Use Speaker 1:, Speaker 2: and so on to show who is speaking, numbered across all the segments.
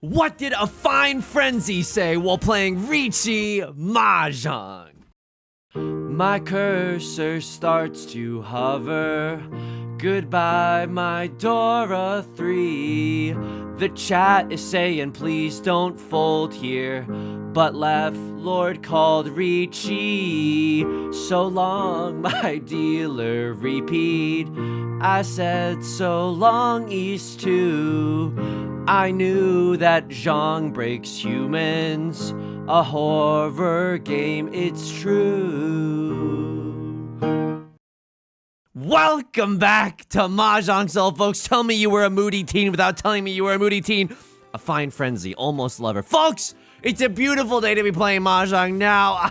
Speaker 1: What did a fine frenzy say while playing Riichi Mahjong? My cursor starts to hover. Goodbye, my Dora 3. The chat is saying please don't fold here, but left Lord called Riichi. So long, my dealer, repeat. I said so long, East 2. I knew that Zhang breaks humans. A horror game, it's true. Welcome back to Mahjong Soul, folks. Tell me you were a moody teen without telling me you were a moody teen. A fine frenzy, almost lover. Folks, it's a beautiful day to be playing Mahjong now.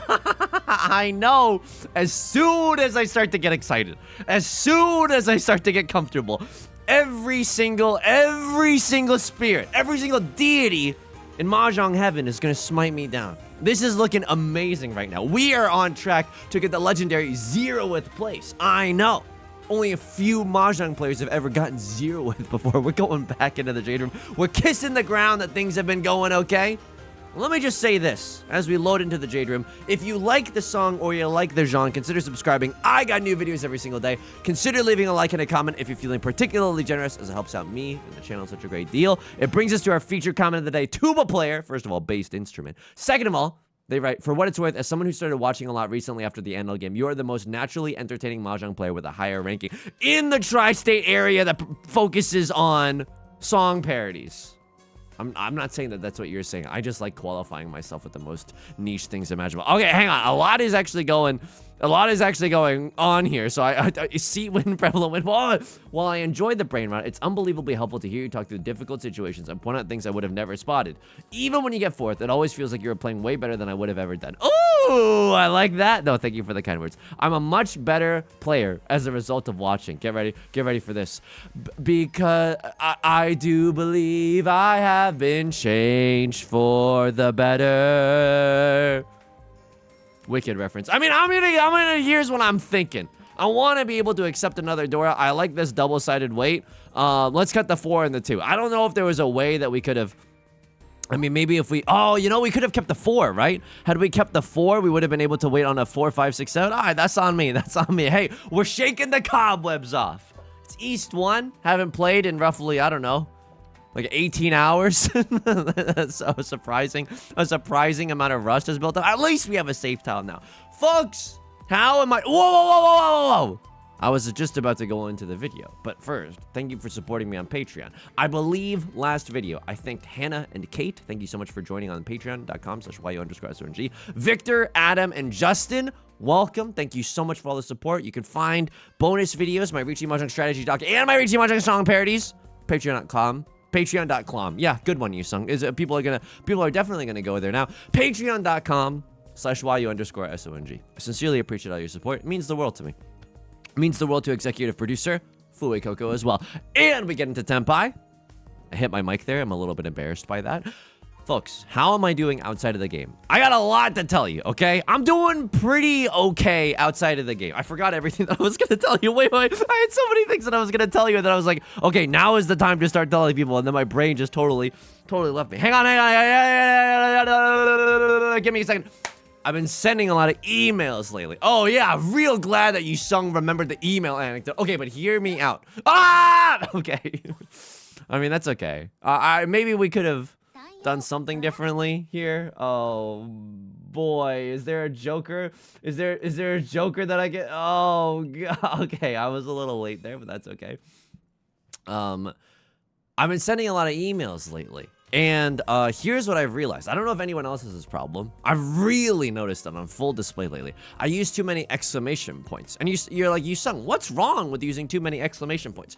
Speaker 1: I know. As soon as I start to get excited, as soon as I start to get comfortable, every single spirit, every single deity in Mahjong heaven is gonna smite me down. This is looking amazing right now. We are on track to get the legendary 0th place. I know. Only a few Mahjong players have ever gotten 0th before. We're going back into the Jade Room. We're kissing the ground that things have been going okay. Let me just say this as we load into the Jade Room. If you like the song or you like the genre, consider subscribing. I got new videos every single day. Consider leaving a like and a comment if you're feeling particularly generous, as it helps out me and the channel such a great deal. It brings us to our featured comment of the day, tuba player. First of all, bassed instrument. Second of all, they write, for what it's worth, as someone who started watching a lot recently after the Anvil game, you are the most naturally entertaining Mahjong player with a higher ranking in the tri-state area that focuses on song parodies. I'm not saying that that's what you're saying. I just like qualifying myself with the most niche things imaginable. Okay, hang on. A lot is actually going on here. So I see when prevalent win. While I enjoyed the brain rot, it's unbelievably helpful to hear you talk through difficult situations and point out things I would have never spotted. Even when you get 4th, it always feels like you're playing way better than I would have ever done. Ooh, I like that. No, thank you for the kind words. I'm a much better player as a result of watching. Get ready for this. Because I do believe I have been changed for the better. Wicked reference. I mean, I'm gonna, here's what I'm thinking. I want to be able to accept another Dora. I like this double-sided weight. Let's cut the 4 and the 2. I don't know if there was a way that we could have, I mean, maybe if we, we could have kept the 4, right? Had we kept the 4, we would have been able to wait on a 4, 5, 6, 7. All right, that's on me. That's on me. Hey, we're shaking the cobwebs off. It's East 1. Haven't played in roughly, I don't know, like 18 hours. That's so surprising. A surprising amount of rust is built up. At least we have a safe tile now. Folks, how am I? Whoa. I was just about to go into the video. But first, thank you for supporting me on Patreon. I believe last video, I thanked Hannah and Kate. Thank you so much for joining on patreon.com/yu_SONG. Victor, Adam, and Justin, welcome. Thank you so much for all the support. You can find bonus videos, my Riichi Mahjong strategy doc, and my Riichi Mahjong song parodies. Patreon.com. Yeah, good one, Yusong. People are definitely gonna go there now. Patreon.com/yu_SONG. I sincerely appreciate all your support. It means the world to me. It means the world to executive producer Fue Coco as well. And we get into Tenpai. I hit my mic there. I'm a little bit embarrassed by that. Folks, how am I doing outside of the game? I got a lot to tell you, okay? I'm doing pretty okay outside of the game. I forgot everything that I was gonna tell you. Wait. I had so many things that I was gonna tell you that I was like, okay, now is the time to start telling people, and then my brain just totally left me. Hang on. Give me a second. I've been sending a lot of emails lately. Oh yeah, I'm real glad that Yusong remembered the email anecdote. Okay, but hear me out. Okay. I mean, that's okay. Maybe we could have done something differently here. Oh boy, is there a joker? Is there a joker that I get? Oh god. Okay, I was a little late there, but that's okay. I've been sending a lot of emails lately, and here's what I've realized. I don't know if anyone else has this problem. I've really noticed that on full display lately, I use too many exclamation points, and you're like, Yusong, what's wrong with using too many exclamation points?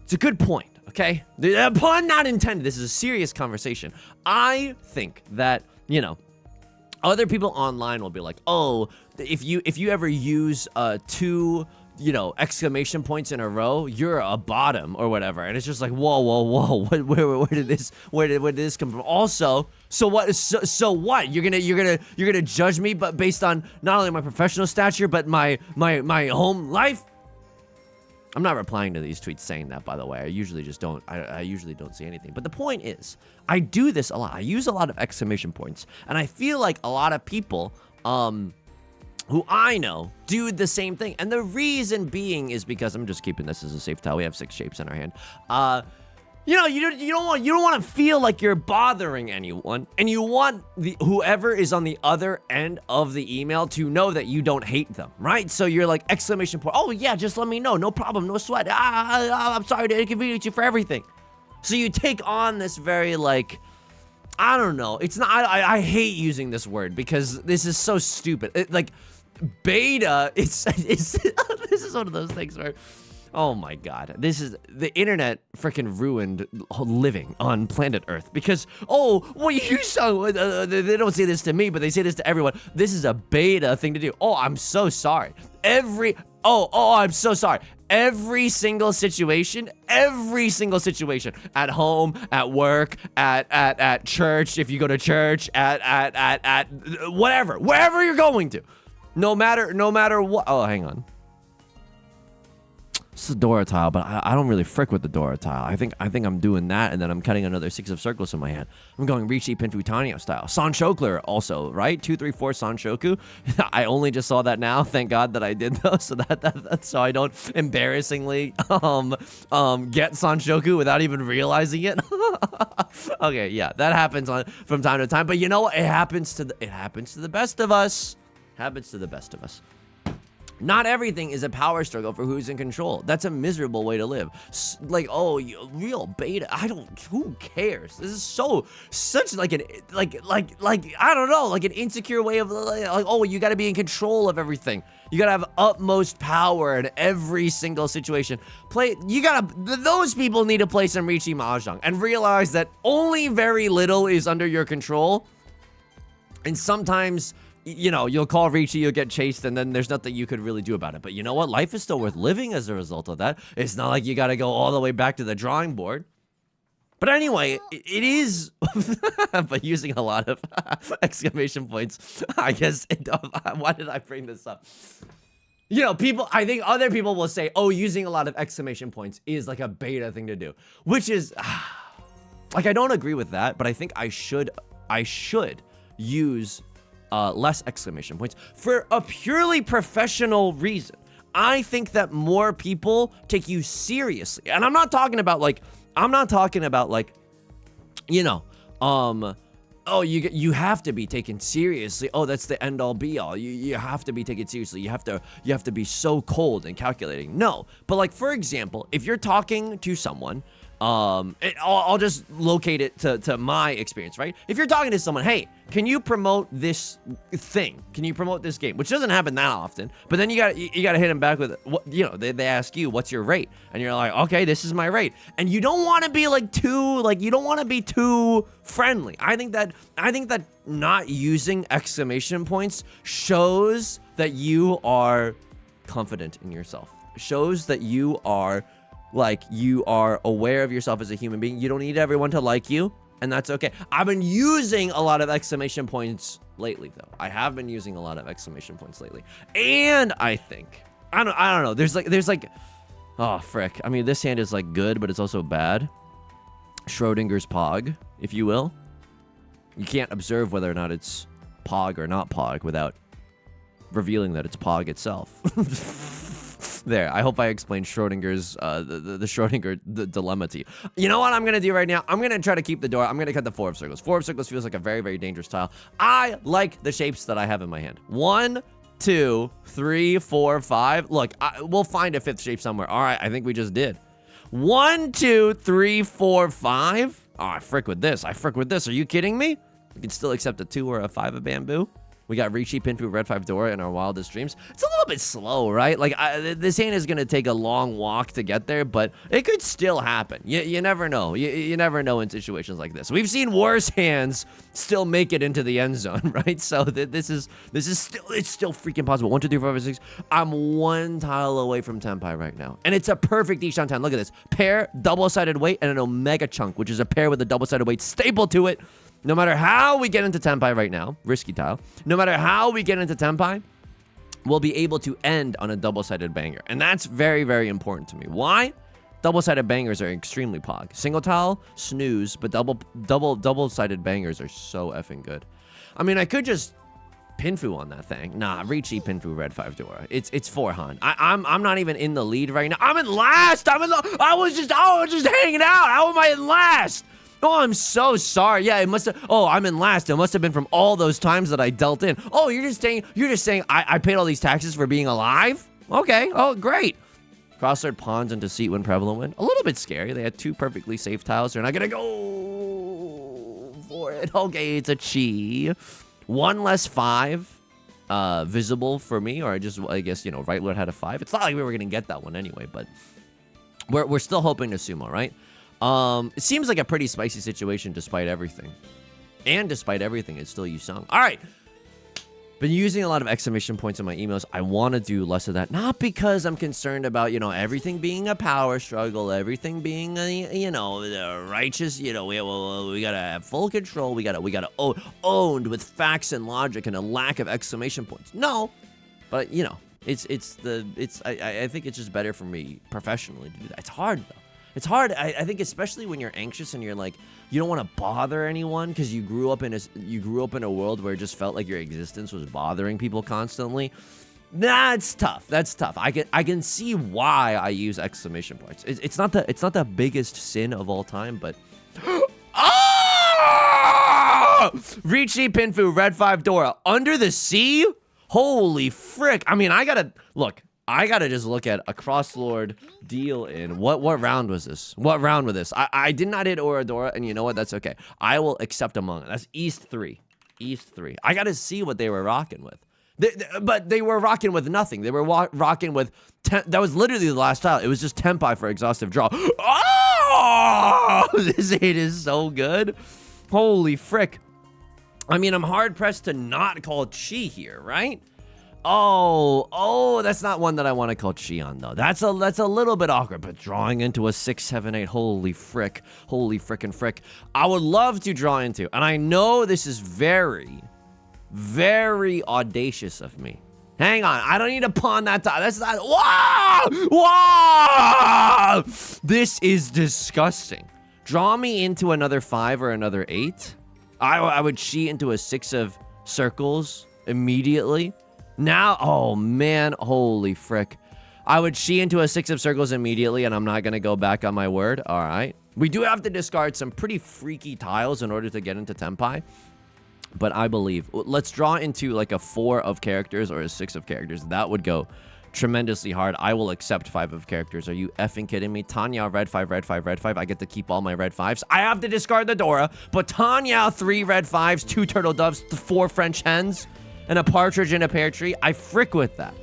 Speaker 1: It's a good point, okay? The pun not intended. This is a serious conversation. I think that, other people online will be like, oh, if you ever use 2, exclamation points in a row, you're a bottom or whatever. And it's just like, whoa. Where did this come from? Also, so what? So what? You're gonna judge me, but based on not only my professional stature, but my home life? I'm not replying to these tweets saying that, by the way. I usually just don't. I usually don't see anything. But the point is, I do this a lot. I use a lot of exclamation points. And I feel like a lot of people who I know do the same thing. And the reason being is because I'm just keeping this as a safe tile. We have 6 shapes in our hand. You know, you don't want to feel like you're bothering anyone, and you want whoever is on the other end of the email to know that you don't hate them, right? So you're like, exclamation point, oh yeah, just let me know, no problem, no sweat. I'm sorry to inconvenience you for everything. So you take on this very like, I don't know. It's not. I hate using this word because this is so stupid. Like beta. It's this is one of those things where. Oh my god, this is, the internet freaking ruined living on planet Earth because, oh, well, you saw, they don't say this to me, but they say this to everyone. This is a beta thing to do. Oh, I'm so sorry. I'm so sorry. Every single situation, at home, at work, at church, if you go to church, at whatever, wherever you're going to, no matter what. Oh, hang on. It's the Dora tile, but I don't really frick with the Dora tile. I think I'm doing that, and then I'm cutting another 6 of circles in my hand. I'm going Riichi Pinfutanio style. Sanshokler also, right? 2, 3, 4 Sanshoku. I only just saw that now. Thank God that I did though, so that's so I don't embarrassingly get Sanshoku without even realizing it. Okay, yeah, that happens from time to time. But you know what? It happens to the best of us. Happens to the best of us. Not everything is a power struggle for who's in control. That's a miserable way to live. Like, oh, real beta. Who cares? This is such like an, like, I don't know, like an insecure way of, like, oh, you gotta be in control of everything. You gotta have utmost power in every single situation. Those people need to play some Riichi Mahjong and realize that only very little is under your control. And sometimes, you know, you'll call Riichi, you'll get chased, and then there's nothing you could really do about it. But you know what? Life is still worth living as a result of that. It's not like you gotta go all the way back to the drawing board. But anyway, it is, but using a lot of exclamation points, I guess, why did I bring this up? You know, I think other people will say, oh, using a lot of exclamation points is like a beta thing to do. Which is, like, I don't agree with that, but I think I should use less exclamation points for a purely professional reason. I think that more people take you seriously. And I'm not talking about like, you know, oh, you have to be taken seriously. Oh, that's the end all be all. You have to be taken seriously. You have to be so cold and calculating. No, but like, for example, if you're talking to someone, I'll just locate it to my experience, right? If you're talking to someone, hey, can you promote this thing? Can you promote this game? Which doesn't happen that often, but then you gotta hit them back with, what, you know, they ask you, what's your rate? And you're like, okay, this is my rate. And you don't want to be you don't want to be too friendly. I think that not using exclamation points shows that you are confident in yourself. Shows that you are aware of yourself as a human being. You don't need everyone to like you, and that's okay. I've been using a lot of exclamation points lately, though. I have been using a lot of exclamation points lately. And I think, I don't know. There's like, oh, frick. I mean, this hand is like good, but it's also bad. Schrodinger's Pog, if you will. You can't observe whether or not it's Pog or not Pog without revealing that it's Pog itself. There, I hope I explained Schrodinger's, the Schrodinger dilemma to you. You know what I'm going to do right now? I'm going to try to keep the door. I'm going to cut the 4 of circles. 4 of circles feels like a very, very dangerous tile. I like the shapes that I have in my hand. 1, 2, 3, 4, 5. Look, we'll find a 5th shape somewhere. All right, I think we just did. 1, 2, 3, 4, 5. Oh, I frick with this. Are you kidding me? You can still accept a 2 or a 5 of bamboo. We got Riichi Pinfu Red 5 Dora in our wildest dreams. It's a little bit slow, right? Like, this hand is going to take a long walk to get there, but it could still happen. You never know. You never know in situations like this. We've seen worse hands still make it into the end zone, right? So this is still freaking possible. 1, 2, 3, 4, 5, 6. I'm 1 tile away from Tenpai right now. And it's a perfect Ishan 10. Look at this. Pair, double-sided weight, and an Omega chunk, which is a pair with a double-sided weight stapled to it. No matter how we get into Tenpai right now, risky tile, no matter how we get into Tenpai, will be able to end on a double-sided banger. And that's very, very important to me. Why? Double-sided bangers are extremely pog. Single tile, snooze, but double-sided bangers are so effing good. I mean, I could just Pinfu on that thing. Nah, Riichi, Pinfu, Red 5 Dora. It's 4 Han. I'm not even in the lead right now. I'm in last. I was just hanging out. How am I in last? Oh, I'm so sorry. Yeah, it must have. Oh, I'm in last. It must have been from all those times that I dealt in. Oh, you're just saying I paid all these taxes for being alive? Okay. Oh, great. Crossword pawns into seat when prevalent win. A little bit scary. They had 2 perfectly safe tiles. They're not gonna go for it. Okay, it's a chi. 1 less 5 visible for me, or I guess, you know, Right Lord had a 5. It's not like we were gonna get that one anyway, but we're still hoping to sumo, right? It seems like a pretty spicy situation despite everything. And despite everything, it's still Yusong. All right. Been using a lot of exclamation points in my emails. I want to do less of that. Not because I'm concerned about, you know, everything being a power struggle, everything being, you know, the righteous, you know, we got to have full control. We got to owned with facts and logic and a lack of exclamation points. No, but, you know, I think it's just better for me professionally to do that. It's hard, though. It's hard. I think especially when you're anxious and you're like, you don't want to bother anyone because you grew up in a world where it just felt like your existence was bothering people constantly. That's tough. That's tough. I can see why I use exclamation points. It's not the biggest sin of all time, but Riichi, Pinfu, Red 5 Dora under the sea. Holy frick! I mean, I gotta just look at a Crosslord deal in. What round was this? What round was this? I did not hit Oradora, and you know what? That's okay. I will accept among it. That's East 3. East 3. I got to see what they were rocking with. But they were rocking with nothing. They were rocking with... that was literally the last tile. It was just Tenpai for exhaustive draw. Oh! This hit is so good. Holy frick. I mean, I'm hard-pressed to not call Chi here, right? Oh, that's not one that I want to call Chi on, though. That's a little bit awkward, but drawing into a 6, 7, 8, holy frick. Holy frickin' frick. I would love to draw into, and I know this is very, very audacious of me. Hang on, I don't need to pawn that tile. That's not, wow! This is disgusting. Draw me into another 5 or another 8. I would Chi into a 6 of circles immediately. Now, oh man, holy frick. I would Chi into a 6 of circles immediately, and I'm not going to go back on my word. All right. We do have to discard some pretty freaky tiles in order to get into Tenpai. But I believe, let's draw into like a 4 of characters or a 6 of characters. That would go tremendously hard. I will accept 5 of characters. Are you effing kidding me? Tanya, Red 5, Red 5, Red 5. I get to keep all my Red 5s. I have to discard the Dora, but Tanya, 3 Red 5s, 2 turtle doves, 4 French hens, and a partridge in a pear tree. I frick with that.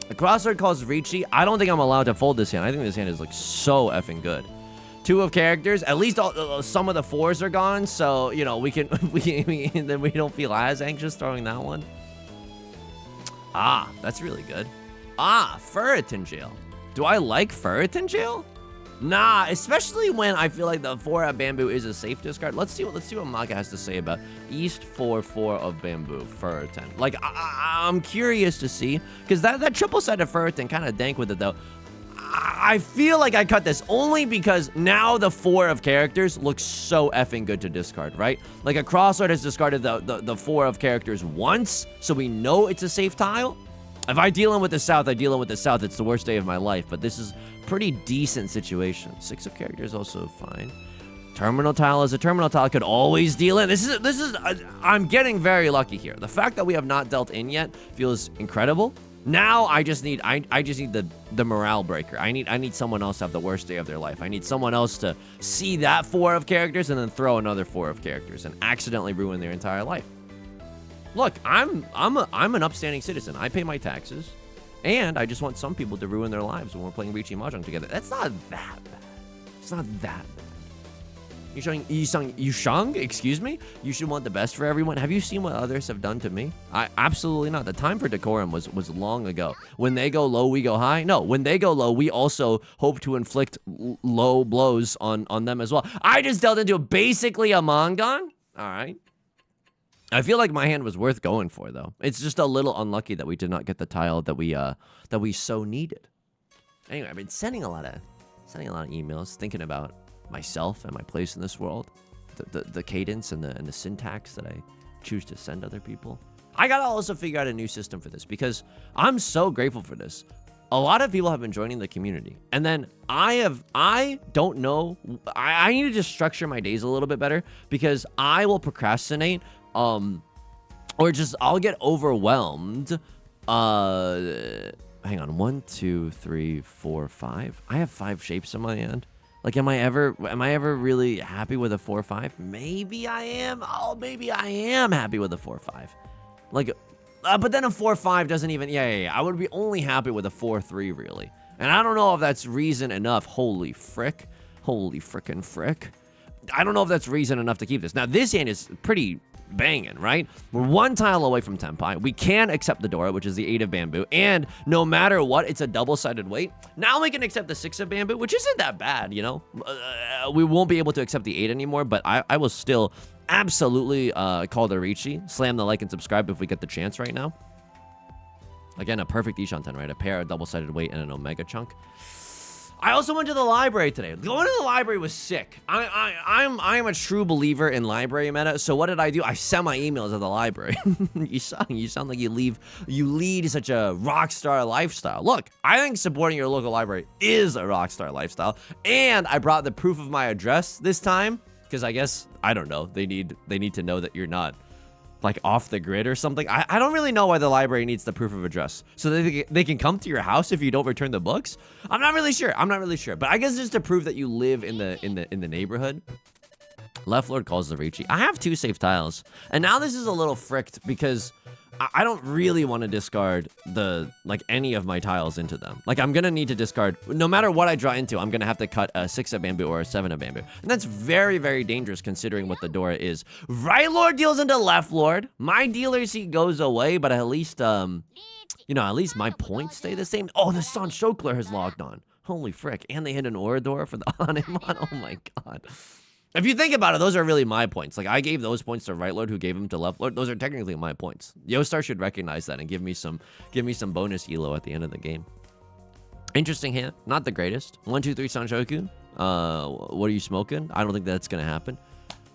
Speaker 1: The crossword calls Riichi. I don't think I'm allowed to fold this hand. I think this hand is like so effing good. 2 of characters. At least some of the 4s are gone, so you know we then we don't feel as anxious throwing that one. Ah, that's really good. Ah, Ferritin Jail. Do I like Ferritin Jail? Nah, especially when I feel like the 4 of bamboo is a safe discard. Let's see what manga has to say about East 4 of bamboo Ferritin. Like I'm curious to see because that triple set of Ferritin kind of dank with it though. I feel like I cut this only because now the 4 of characters looks so effing good to discard, right? Like a crossword has discarded the 4 of characters once, so we know it's a safe tile. If I deal in with the South, I deal in with the South. It's the worst day of my life, but this is pretty decent situation. 6 of characters also fine. Terminal tile is a terminal tile. Could always deal in. This is I'm getting very lucky here. The fact that we have not dealt in yet feels incredible. Now I just need the morale breaker. I need someone else to have the worst day of their life. I need someone else to see that 4 of characters and then throw another 4 of characters and accidentally ruin their entire life. Look, I'm an upstanding citizen. I pay my taxes, and I just want some people to ruin their lives when we're playing Riichi Mahjong together. That's not that bad. It's not that bad. Yusong, excuse me? You should want the best for everyone. Have you seen what others have done to me? Absolutely not. The time for decorum was long ago. When they go low, we go high. No, when they go low, we also hope to inflict low blows on them as well. I just dealt into basically a Mongon. All right. I feel like my hand was worth going for, though. It's just a little unlucky that we did not get the tile that we so needed. Anyway, I've been sending a lot of emails, thinking about myself and my place in this world, the cadence and the syntax that I choose to send other people. I gotta also figure out a new system for this because I'm so grateful for this. A lot of people have been joining the community, and then I don't know. I need to just structure my days a little bit better because I will procrastinate. Or just I'll get overwhelmed. Hang on, 1, 2, 3, 4, 5. I have 5 shapes in my hand. Like, am I ever really happy with a 4, 5? Maybe I am. Oh, maybe I am happy with a 4, 5. Like, but then a 4, 5 doesn't even. Yeah. I would be only happy with a 4, 3 really. And I don't know if that's reason enough. Holy frick. Holy frickin' frick. I don't know if that's reason enough to keep this. Now, this hand is pretty banging, right? We're 1 tile away from Tenpai. We can accept the Dora, which is the 8 of bamboo. And no matter what, it's a double-sided weight. Now we can accept the 6 of bamboo, which isn't that bad, you know? We won't be able to accept the 8 anymore, but I will still absolutely call the Riichi. Slam the like and subscribe if we get the chance right now. Again, a perfect Ishanten, right? A pair, a double-sided weight, and an Omega chunk. I also went to the library today. Going to the library was sick. I'm a true believer in library meta. So what did I do? I sent my emails at the library. You sound like you lead such a rock star lifestyle. Look, I think supporting your local library is a rock star lifestyle. And I brought the proof of my address this time because I guess I don't know. They need to know that you're not like off the grid or something. I don't really know why the library needs the proof of address. So they can come to your house if you don't return the books? I'm not really sure. But I guess just to prove that you live in the neighborhood. Left Lord calls the Riichi. I have 2 safe tiles. And now this is a little fricked because I don't really want to discard any of my tiles into them. Like, I'm going to need to discard, no matter what I draw into, I'm going to have to cut a 6 of bamboo or a 7 of bamboo. And that's very, very dangerous considering what the Dora is. Right Lord deals into Left Lord. My dealer seat goes away, but at least, at least my points stay the same. Oh, the Son Shokler has logged on. Holy frick. And they hit an Orador for the Animon. Oh my god. If you think about it, those are really my points. Like, I gave those points to Right Lord, who gave them to Left Lord. Those are technically my points. Yostar should recognize that and give me some bonus elo at the end of the game. Interesting hand. Not the greatest. 1, 2, 3 Sanshoku. What are you smoking? I don't think that's gonna happen.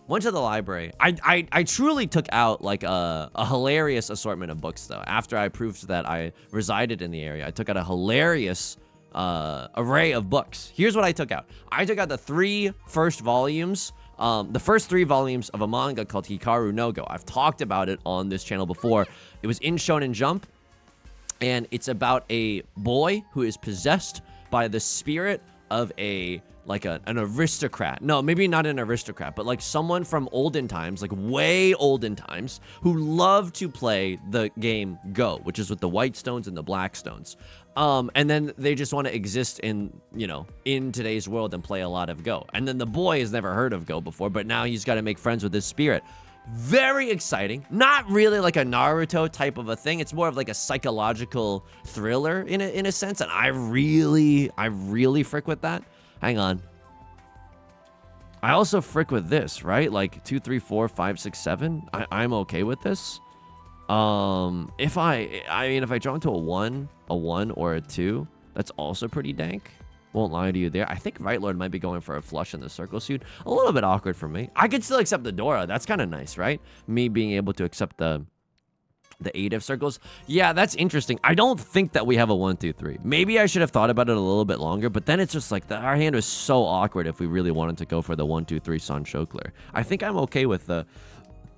Speaker 1: Went to the library. I truly took out like a hilarious assortment of books though. After I proved that I resided in the area, I took out a hilarious array of books. Here's what I took out. I took out the 3 first volumes, the first 3 volumes of a manga called Hikaru no Go. I've talked about it on this channel before. It was in Shonen Jump, and it's about a boy who is possessed by the spirit of an aristocrat. No, maybe not an aristocrat, but like someone from olden times, like way olden times, who loved to play the game Go, which is with the white stones and the black stones. And then they just want to exist in today's world and play a lot of Go. And then the boy has never heard of Go before, but now he's got to make friends with this spirit. Very exciting. Not really like a Naruto type of a thing. It's more of like a psychological thriller in a sense. And I really frick with that. Hang on. I also frick with this, right? Like 2, 3, 4, 5, 6, 7. I'm okay with this. If I draw into a 1 or a 2, that's also pretty dank. Won't lie to you there. I think Right Lord might be going for a flush in the circle suit. A little bit awkward for me. I could still accept the Dora. That's kind of nice, right? Me being able to accept the 8 of circles. Yeah, that's interesting. I don't think that we have a 1, 2, 3. Maybe I should have thought about it a little bit longer, but then it's just like our hand was so awkward if we really wanted to go for the 1, 2, 3 Son Shokler. I think I'm okay with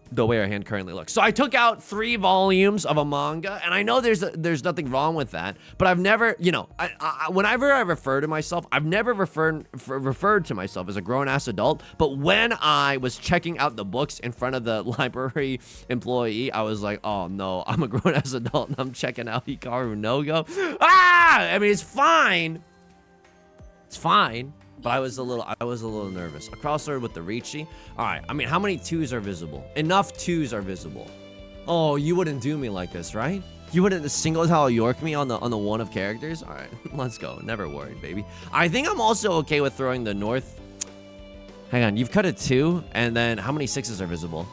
Speaker 1: the way our hand currently looks. So I took out 3 volumes of a manga, and I know there's nothing wrong with that, but I've never, whenever I refer to myself, I've never referred to myself as a grown-ass adult, but when I was checking out the books in front of the library employee, I was like, oh no, I'm a grown-ass adult, and I'm checking out Hikaru no Go. I mean, it's fine. It's fine. But I was a little nervous. A crossover with the Riichi. All right. I mean, how many 2s are visible? Enough 2s are visible. Oh, you wouldn't do me like this, right? You wouldn't single tile York me on the 1 of characters? All right, let's go. Never worried, baby. I think I'm also okay with throwing the North. Hang on. You've cut a 2, and then how many 6s are visible?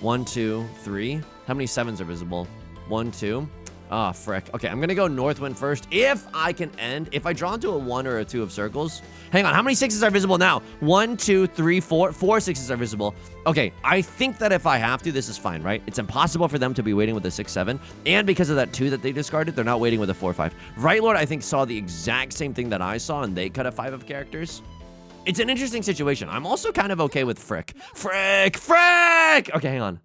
Speaker 1: 1, 2, 3. How many 7s are visible? 1, 2. Ah, frick. Okay, I'm gonna go Northwind first. If I can end, if I draw into a 1 or a 2 of circles. Hang on, how many 6s are visible now? 1, 2, 3, 4. 4 6s are visible. Okay, I think that if I have to, this is fine, right? It's impossible for them to be waiting with a 6, 7. And because of that 2 that they discarded, they're not waiting with a 4, 5. Right Lord, I think, saw the exact same thing that I saw, and they cut a 5 of characters. It's an interesting situation. I'm also kind of okay with frick. Frick! Frick! Okay, hang on.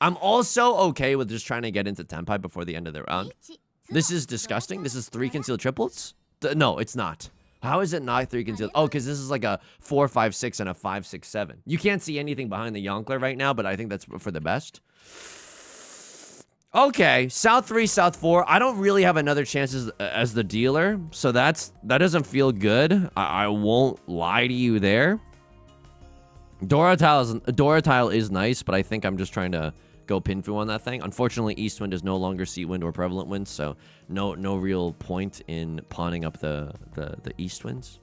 Speaker 1: I'm also okay with just trying to get into Tenpai before the end of the round. This is disgusting. This is 3 concealed triplets? No, it's not. How is it not 3 concealed? Oh, because this is like a 4, 5, 6 and a 5, 6, 7. You can't see anything behind the Yonkler right now, but I think that's for the best. Okay, South 3, South 4. I don't really have another chance as the dealer, so that doesn't feel good. I won't lie to you there. Dora Tile is nice, but I think I'm just trying to go Pinfu on that thing. Unfortunately, East Wind is no longer Seat Wind or Prevalent Wind, so no real point in pawning up the East Winds.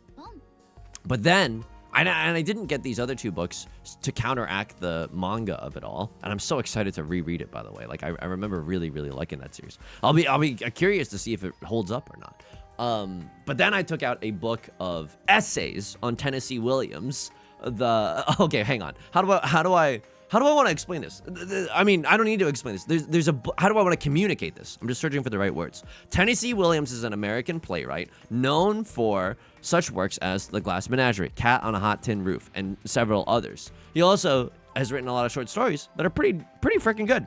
Speaker 1: But then, and I didn't get these other 2 books to counteract the manga of it all, and I'm so excited to reread it, by the way. Like, I remember really liking that series. I'll be curious to see if it holds up or not. But then I took out a book of essays on Tennessee Williams. Okay, hang on. How do I want to explain this? I mean, I don't need to explain this. How do I want to communicate this? I'm just searching for the right words. Tennessee Williams is an American playwright known for such works as The Glass Menagerie, Cat on a Hot Tin Roof, and several others. He also has written a lot of short stories that are pretty freaking good.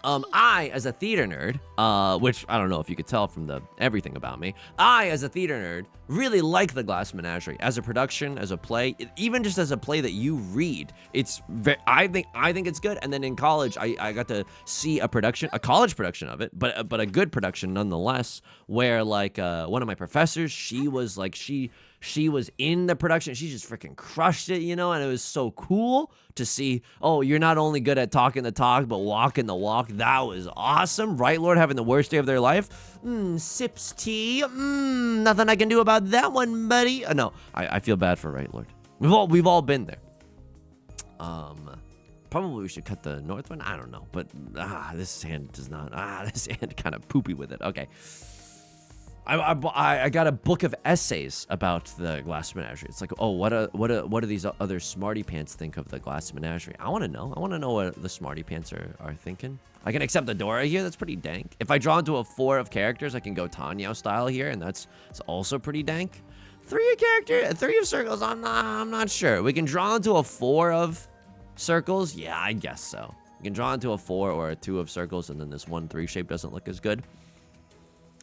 Speaker 1: I, as a theater nerd, which I don't know if you could tell from everything about me, I, as a theater nerd, really like The Glass Menagerie as a production, as a play, even just as a play that you read. I think it's good. And then in college, I got to see a college production of it, but a good production nonetheless. Where like one of my professors, she was in the production. She just freaking crushed it, you know, and it was so cool to see, oh, you're not only good at talking the talk, but walking the walk. That was awesome. Right Lord having the worst day of their life. Sips tea. Nothing I can do about that one, buddy. No, I feel bad for Right Lord. We've all been there. Probably we should cut the north one. I don't know, but this hand does not. This hand kind of poopy with it. Okay. I got a book of essays about the Glass Menagerie. It's like, oh, what do these other smarty pants think of the Glass Menagerie? I want to know. I want to know what the smarty pants are thinking. I can accept the Dora here. That's pretty dank. If I draw into a 4 of characters, I can go Tanyao style here, and it's also pretty dank. 3 of circles. I'm not sure. We can draw into a 4 of circles. Yeah, I guess so. You can draw into a 4 or a 2 of circles, and then this 1-3 shape doesn't look as good.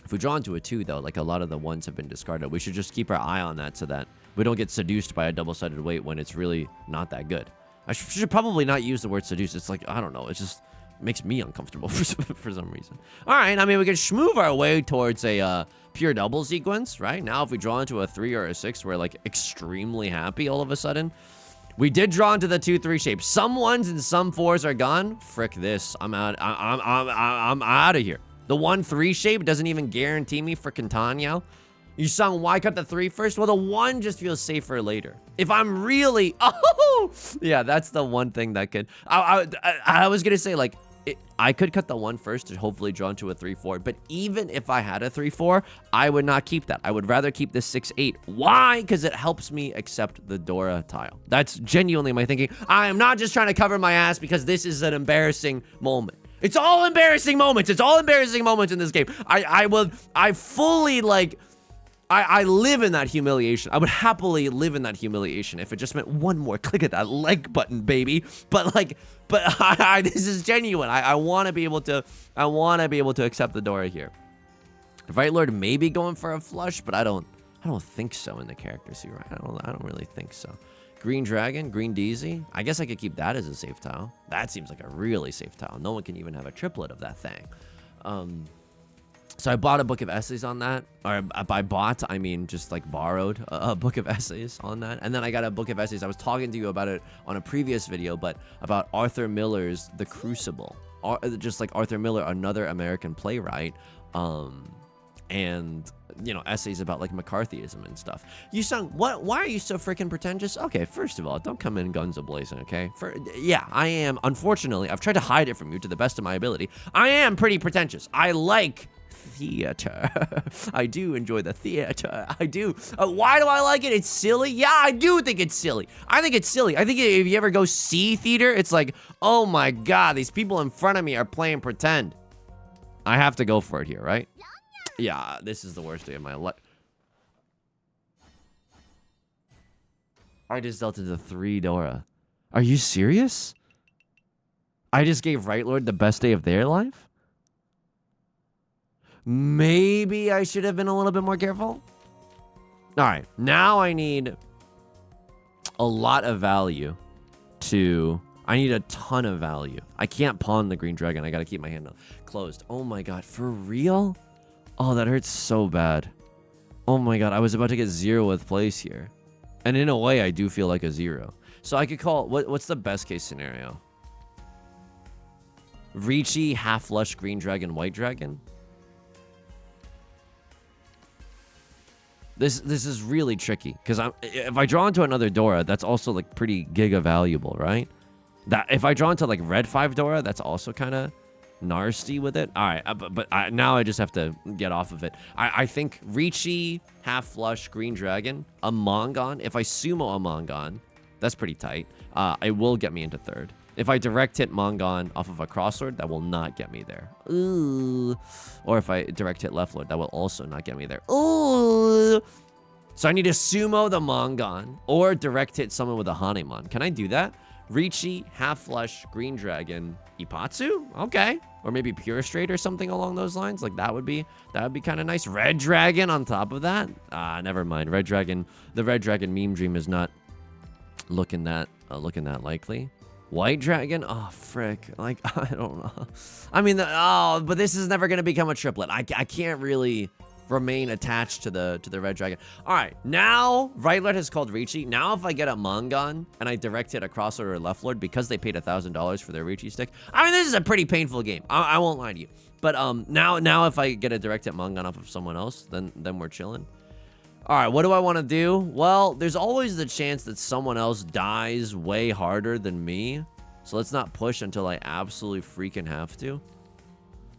Speaker 1: If we draw into a 2, though, like a lot of the 1s have been discarded, we should just keep our eye on that so that we don't get seduced by a double-sided weight when it's really not that good. I should probably not use the word seduce. It's like, I don't know. It just makes me uncomfortable for some reason. All right. I mean, we can schmoove our way towards a pure double sequence, right? Now, if we draw into a 3 or a 6, we're, like, extremely happy all of a sudden. We did draw into the 2-3 shape. Some 1s and some 4s are gone. Frick this. I'm out. I'm out of here. The 1-3 shape doesn't even guarantee me frickin' Tanyao. Yusong, why cut the 3 first? Well, the 1 just feels safer later. If I'm really... Oh! Yeah, that's the one thing that could... I was going to say, like, I could cut the 1 first to hopefully draw into a 3-4. But even if I had a 3-4, I would not keep that. I would rather keep the 6-8. Why? Because it helps me accept the Dora tile. That's genuinely my thinking. I am not just trying to cover my ass because this is an embarrassing moment. It's all embarrassing moments. It's all embarrassing moments in this game. I fully, like, I live in that humiliation. I would happily live in that humiliation if it just meant one more click at that like button, baby. But, like, this is genuine. I want to be able to accept the Dora here. Right Lord may be going for a flush, but I don't think so in the characters here. Right? I don't really think so. Green Dragon, Green Deezy. I guess I could keep that as a safe tile. That seems like a really safe tile. No one can even have a triplet of that thing. So I bought a book of essays on that. Or by bought, I mean just like borrowed a book of essays on that. And then I got a book of essays. I was talking to you about it on a previous video, but about Arthur Miller's The Crucible. Just like Arthur Miller, another American playwright. And essays about like McCarthyism and stuff. Yusong, why are you so freaking pretentious? Okay, first of all, don't come in guns a-blazing, okay? Yeah, I am, unfortunately, I've tried to hide it from you to the best of my ability. I am pretty pretentious. I like theater. I do enjoy the theater. I do. Why do I like it? It's silly. Yeah, I do think it's silly. I think it's silly. I think if you ever go see theater, it's like, oh my god, these people in front of me are playing pretend. I have to go for it here, right? Yeah, this is the worst day of my life. I just dealt into 3 Dora. Are you serious? I just gave Right Lord the best day of their life? Maybe I should have been a little bit more careful. Alright, now I need a lot of value to... I need a ton of value. I can't pawn the green dragon. I gotta keep my hand closed. Oh my god, for real? Oh, that hurts so bad. Oh my god, I was about to get 0 with place here. And in a way, I do feel like a 0. So I could call... What's the best case scenario? Riichi, half flush, green dragon, white dragon? This is really tricky. Because if I draw into another Dora, that's also like pretty giga valuable, right? That if I draw into like red 5 Dora, that's also kind of... nasty with it. All right, but now I just have to get off of it. I think Riichi, half flush, green dragon, a Mongon. If I sumo a Mongon, that's pretty tight. It will get me into 3rd. If I direct hit Mongon off of a crossword, that will not get me there. Ooh. Or if I direct hit left lord, that will also not get me there. Ooh. So I need to sumo the Mongon or direct hit someone with a Hanemon. Can I do that? Riichi, half flush, green dragon, Ipatsu? Okay. Or maybe pure straight or something along those lines. Like that would be kind of nice. Red dragon on top of that? Never mind. Red dragon, the red dragon meme dream is not looking that likely. White dragon? Oh, frick. Like, I don't know. I mean, but this is never going to become a triplet. I can't really remain attached to the red dragon. All right, now right lord has called Riichi. Now if I get a Mongon and I direct hit a crossover or left lord because they paid $1,000 for their Riichi stick. I mean, this is a pretty painful game. I won't lie to you. But now if I get a direct hit Mongon off of someone else, then we're chilling. All right, what do I want to do? Well, there's always the chance that someone else dies way harder than me. So let's not push until I absolutely freaking have to.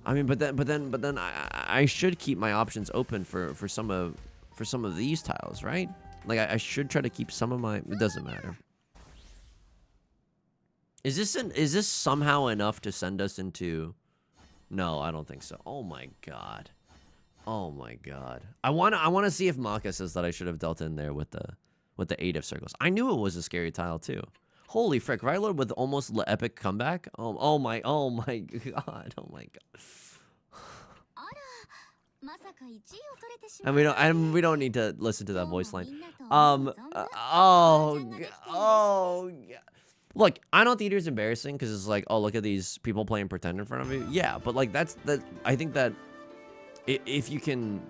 Speaker 1: I mean, but then I should keep my options open for some of these tiles, right? Like I should try to keep some of my. It doesn't matter. Is this somehow enough to send us into? No, I don't think so. Oh my god. Oh my god. I wanna see if Maka says that I should have dealt in there with the 8 of circles. I knew it was a scary tile too. Holy frick, right lord with almost epic comeback. Oh my god. Oh my god. And we don't need to listen to that voice line. Look, I know theater is embarrassing because it's like, oh, look at these people playing pretend in front of you. Yeah, but like I think that if you can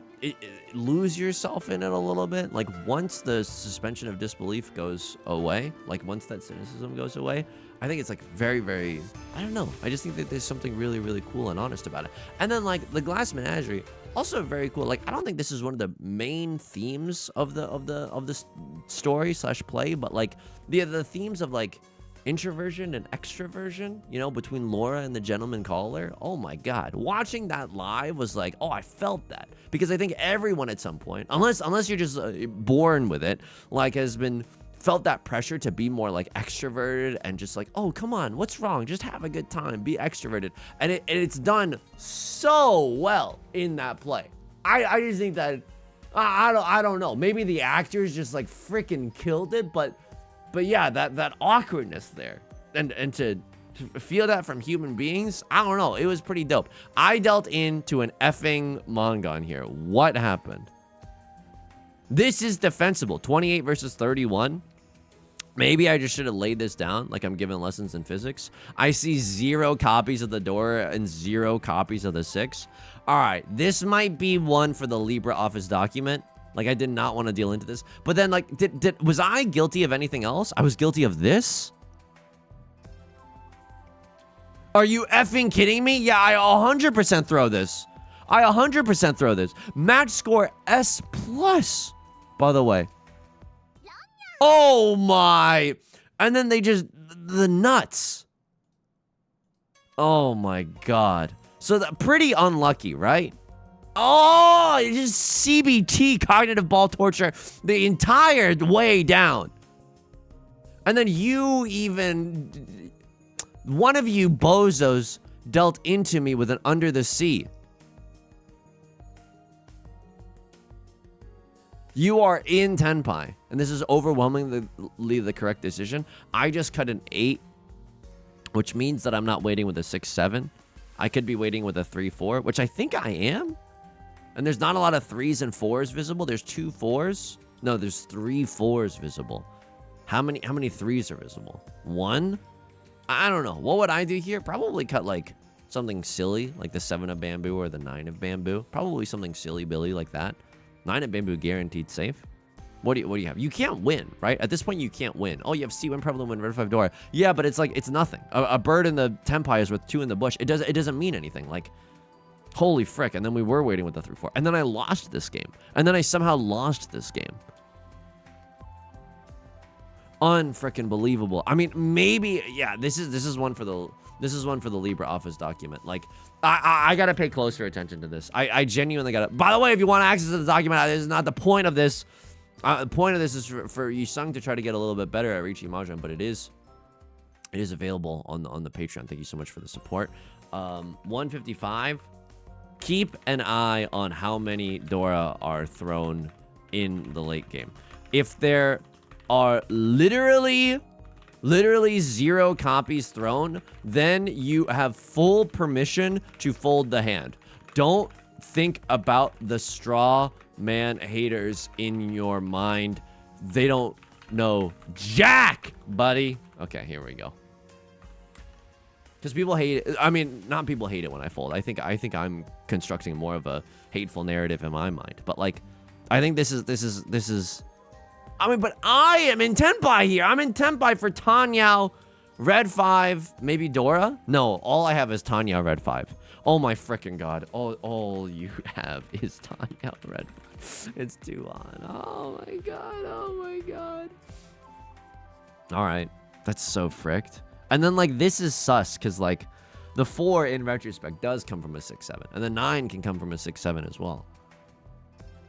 Speaker 1: lose yourself in it a little bit, like once the suspension of disbelief goes away, like once that cynicism goes away, I think it's like very, very, I don't know. I just think that there's something really, really cool and honest about it. And then like the Glass Menagerie, also very cool. Like I don't think this is one of the main themes of the story / play, but like the themes of like introversion and extroversion, you know, between Laura and the gentleman caller. Oh my god, watching that live was like, oh, I felt that, because I think everyone at some point, unless you're just born with it, like has been felt that pressure to be more like extroverted and just like, oh, come on, what's wrong, just have a good time, be extroverted. And it's done so well in that play. I just think that I don't know, maybe the actors just like freaking killed it, but yeah, that awkwardness there, and to feel that from human beings, I don't know, it was pretty dope. I dealt into an effing Mongon here. What happened? This is defensible. 28 versus 31. Maybe I just should have laid this down like I'm giving lessons in physics. I see 0 copies of the door and 0 copies of the 6. All right, this might be one for the LibreOffice document. Like, I did not want to deal into this. But then, like, was I guilty of anything else? I was guilty of this? Are you effing kidding me? Yeah, I 100% throw this. I 100% throw this. Match score S+, by the way. Oh my. And then they just, the nuts. Oh my god. So that pretty unlucky, right? Oh, it's just CBT, cognitive ball torture, the entire way down. And then you even, one of you bozos dealt into me with an under the sea. You are in Tenpai, and this is overwhelmingly the correct decision. I just cut an 8, which means that I'm not waiting with a 6-7. I could be waiting with a 3-4, which I think I am. And there's not a lot of 3s and 4s visible. There's 2 4s. No, there's 3 4s visible. How many 3s are visible? 1? I don't know. What would I do here? Probably cut like something silly, like the 7 of bamboo or the 9 of bamboo. Probably something silly Billy like that. 9 of bamboo guaranteed safe. What do you have? You can't win, right? At this point, you can't win. Oh, you have C1 probably win red 5 Dora. Yeah, but it's like it's nothing. A bird in the Tenpai is with 2 in the bush. It doesn't mean anything. Like, holy frick. And then we were waiting with the 3-4. And then I lost this game. And then I somehow lost this game. Unfrickin' believable. I mean, maybe, yeah, this is one for the LibreOffice document. Like, I gotta pay closer attention to this. I genuinely gotta. By the way, if you want access to the document, this is not the point of this. The point of this is for Yusong to try to get a little bit better at Riichi Mahjong, but it is available on the Patreon. Thank you so much for the support. 155. Keep an eye on how many Dora are thrown in the late game. If there are literally 0 copies thrown, then you have full permission to fold the hand. Don't think about the straw man haters in your mind. They don't know jack, buddy. Okay, here we go. Because people hate it. I mean, not people hate it when I fold. I think I'm constructing more of a hateful narrative in my mind. But like, I think this is. I mean, but I am in Tenpai here. I'm in Tenpai for Tanyao, red 5, maybe Dora. No, all I have is Tanyao, red 5. Oh my freaking god! All you have is Tanyao, red 5. It's 2 on. Oh my god! Oh my god! All right, that's so fricked. And then, like, this is sus, because, like, the 4, in retrospect, does come from a 6-7. And the 9 can come from a 6-7 as well.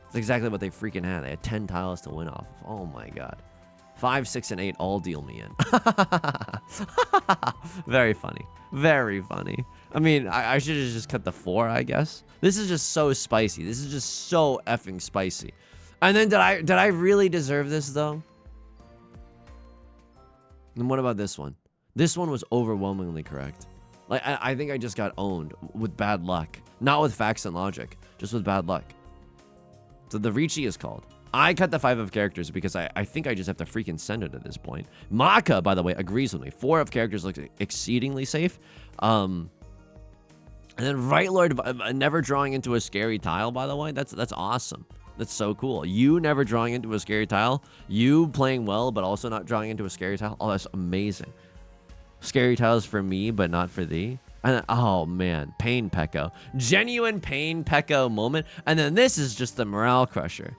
Speaker 1: It's exactly what they freaking had. They had 10 tiles to win off of. Oh, my God. 5, 6, and 8 all deal me in. Very funny. Very funny. I mean, I should have just cut the 4, I guess. This is just so spicy. This is just so effing spicy. And then, did I really deserve this, though? And what about this one? This one was overwhelmingly correct. Like, I think I just got owned with bad luck. Not with facts and logic, just with bad luck. So the Riichi is called. I cut the 5 of characters because I think I just have to freaking send it at this point. Maka, by the way, agrees with me. 4 of characters looks exceedingly safe. And then Right Lord never drawing into a scary tile, by the way. That's awesome. That's so cool. You never drawing into a scary tile. You playing well, but also not drawing into a scary tile. Oh, that's amazing. Scary tiles for me, but not for thee. And oh man, pain Pecco. Genuine pain Pecco moment. And then this is just the morale crusher.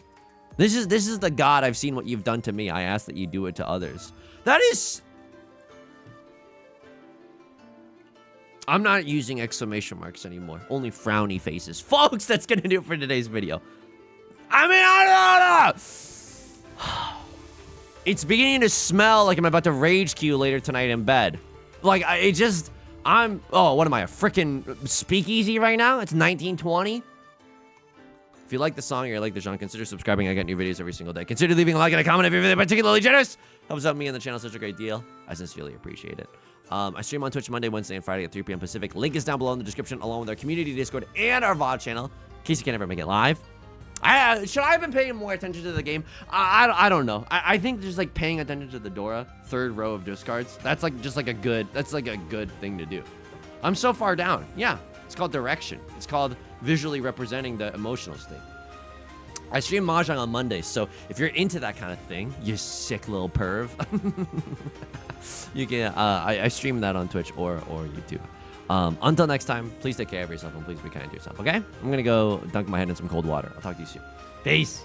Speaker 1: This is the god, I've seen what you've done to me. I ask that you do it to others. That is... I'm not using exclamation marks anymore. Only frowny faces. Folks, that's gonna do it for today's video. I mean, I don't know. It's beginning to smell like I'm about to rage queue later tonight in bed. Like, oh, what am I, a freaking speakeasy right now? It's 1920. If you like the song or you like the genre, consider subscribing. I get new videos every single day. Consider leaving a like and a comment if you're feeling particularly generous. Helps out me and the channel such a great deal. I sincerely appreciate it. I stream on Twitch Monday, Wednesday, and Friday at 3 p.m. Pacific. Link is down below in the description, along with our community Discord and our VOD channel, in case you can't ever make it live. Should I have been paying more attention to the game? I don't know. I think just like paying attention to the Dora, 3rd row of discards, that's like just like a good thing to do. I'm so far down. Yeah, it's called direction. It's called visually representing the emotional state. I stream Mahjong on Mondays, so if you're into that kind of thing, you sick little perv, you can. I stream that on Twitch or YouTube. Until next time, please take care of yourself and please be kind to yourself, okay? I'm gonna go dunk my head in some cold water. I'll talk to you soon. Peace.